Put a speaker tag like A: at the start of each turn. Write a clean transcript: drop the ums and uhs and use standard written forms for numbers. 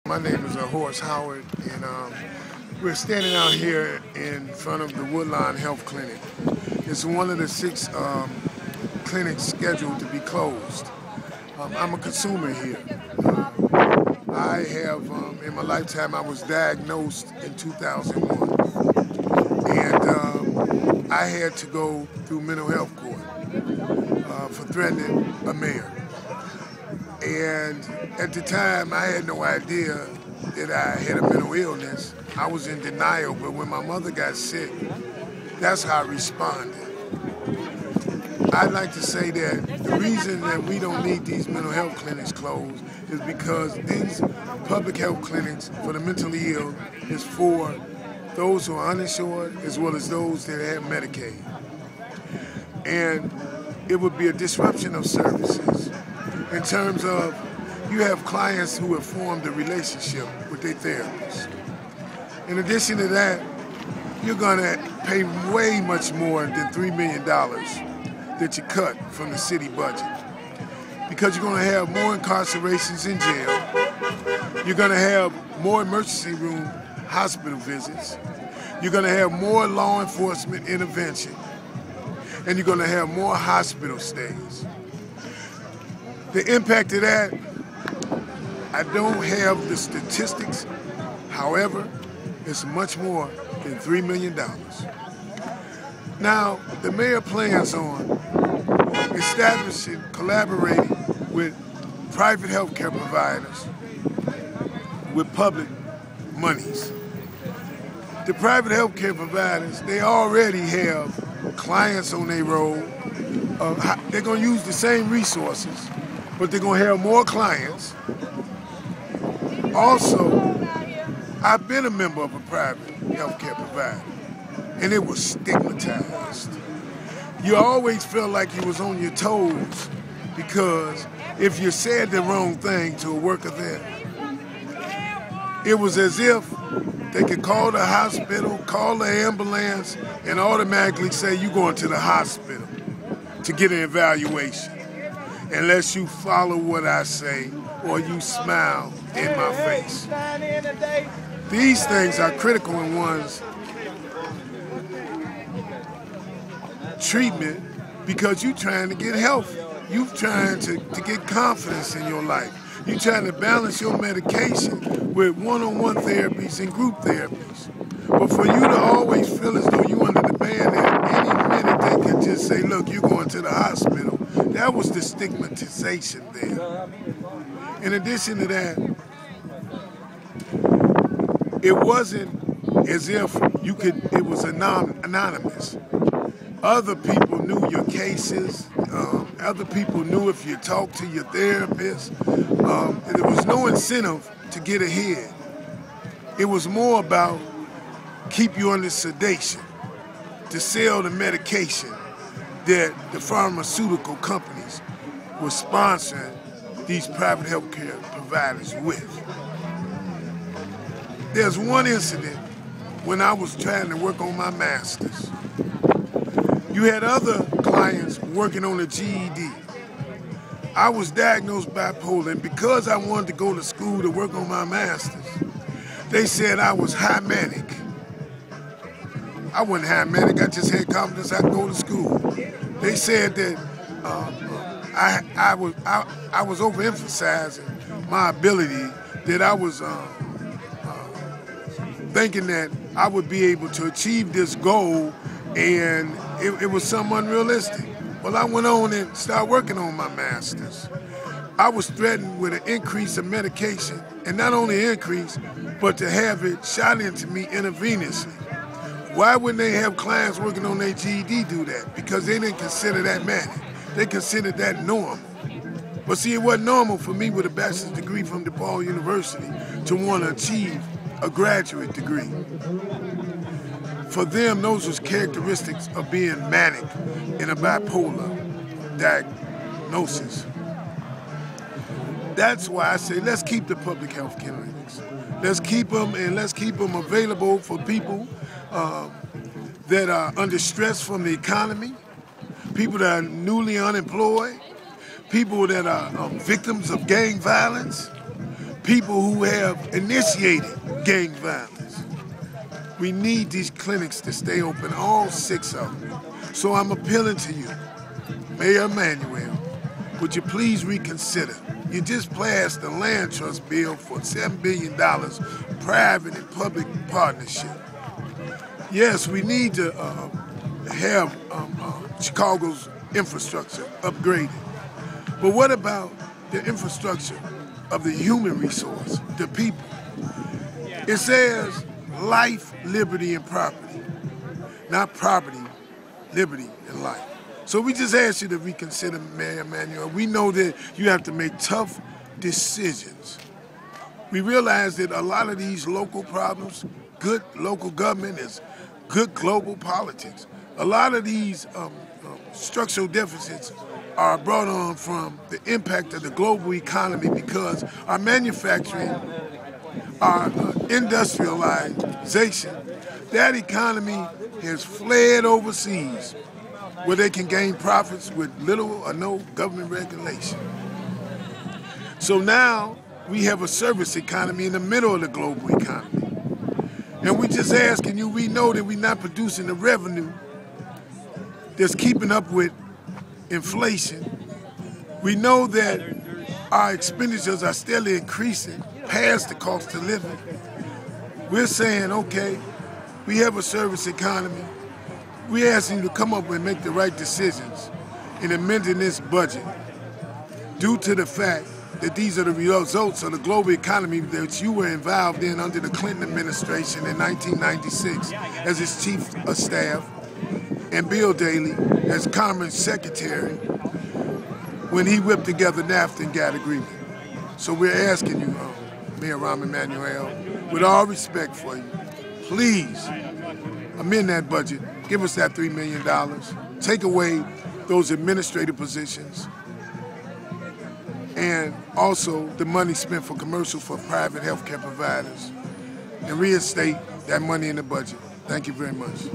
A: My name is Horace Howard, and we're standing out here in front of the Woodlawn Health Clinic. It's one of the 6 clinics scheduled to be closed. I'm a consumer here. I have, in my lifetime, I was diagnosed in 2001, and I had to go through mental health court for threatening a mayor. And at the time, I had no idea that I had a mental illness. I was in denial, but when my mother got sick, that's how I responded. I'd like to say that the reason that we don't need these mental health clinics closed is because these public health clinics for the mentally ill is for those who are uninsured as well as those that have Medicaid. And it would be a disruption of services in terms of you have clients who have formed a relationship with their therapist. In addition to that, you're going to pay way much more than $3 million that you cut from the city budget, because you're going to have more incarcerations in jail, you're going to have more emergency room hospital visits, you're going to have more law enforcement intervention, and you're going to have more hospital stays. The impact of that, I don't have the statistics. However, it's much more than $3 million. Now, the mayor plans on establishing, collaborating with private healthcare providers with public monies. The private healthcare providers, they already have clients on their roll. They're going to use the same resources, but they're going to have more clients. Also, I've been a member of a private healthcare provider, and it was stigmatized. You always felt like you was on your toes, because if you said the wrong thing to a worker there, it was as if they could call the hospital, call the ambulance, and automatically say you're going to the hospital to get an evaluation, unless you follow what I say or you smile in my face. These things are critical in one's treatment, because you're trying to get healthy. You're trying to get confidence in your life. You're trying to balance your medication with one-on-one therapies and group therapies. But for you to always feel as though you're under the ban at any minute they could just say, look, you're going to the hospital, that was the stigmatization there. In addition to that, it wasn't as if it was anonymous. Other people knew your cases. Other people knew if you talked to your therapist. There was no incentive to get ahead. It was more about keep you under sedation, to sell the medication that the pharmaceutical companies were sponsoring these private healthcare providers with. There's one incident when I was trying to work on my master's. You had other clients working on a GED. I was diagnosed bipolar, and because I wanted to go to school to work on my master's, they said I was high manic. I wasn't high manic, I just had confidence I could go to school. They said that I was overemphasizing my ability, that I was thinking that I would be able to achieve this goal, and it was something unrealistic. Well, I went on and started working on my master's. I was threatened with an increase of medication, and not only increase, but to have it shot into me intravenously. Why wouldn't they have clients working on their GED do that? Because they didn't consider that manic. They considered that normal. But see, it wasn't normal for me with a bachelor's degree from DePaul University to want to achieve a graduate degree. For them, those was characteristics of being manic in a bipolar diagnosis. That's why I say let's keep the public health clinics. Let's keep them, and let's keep them available for people that are under stress from the economy, people that are newly unemployed, people that are victims of gang violence, people who have initiated gang violence. We need these clinics to stay open, all 6 of them. So I'm appealing to you, Mayor Emanuel, would you please reconsider? You just passed the land trust bill for $7 billion, private and public partnership. Yes, we need to have Chicago's infrastructure upgraded. But what about the infrastructure of the human resource, the people? It says life, liberty, and property. Not property, liberty, and life. So we just ask you to reconsider, Mayor Emanuel. We know that you have to make tough decisions. We realize that a lot of these local problems, good local government is good global politics. A lot of these structural deficits are brought on from the impact of the global economy because our manufacturing, our industrialization, that economy has fled overseas where they can gain profits with little or no government regulation. So now we have a service economy in the middle of the global economy. And we're just asking you, we know that we're not producing the revenue that's keeping up with inflation. We know that our expenditures are steadily increasing past the cost of living. We're saying, okay, we have a service economy. We're asking you to come up and make the right decisions in amending this budget due to the fact that these are the results of the global economy that you were involved in under the Clinton administration in 1996 as its chief of staff, and Bill Daley as Commerce Secretary when he whipped together NAFTA and got agreement. So we're asking you, Mayor Rahm Emanuel, with all respect for you, please amend that budget, give us that $3 million, take away those administrative positions, and also the money spent for commercial for private healthcare providers, and reinstate that money in the budget. Thank you very much.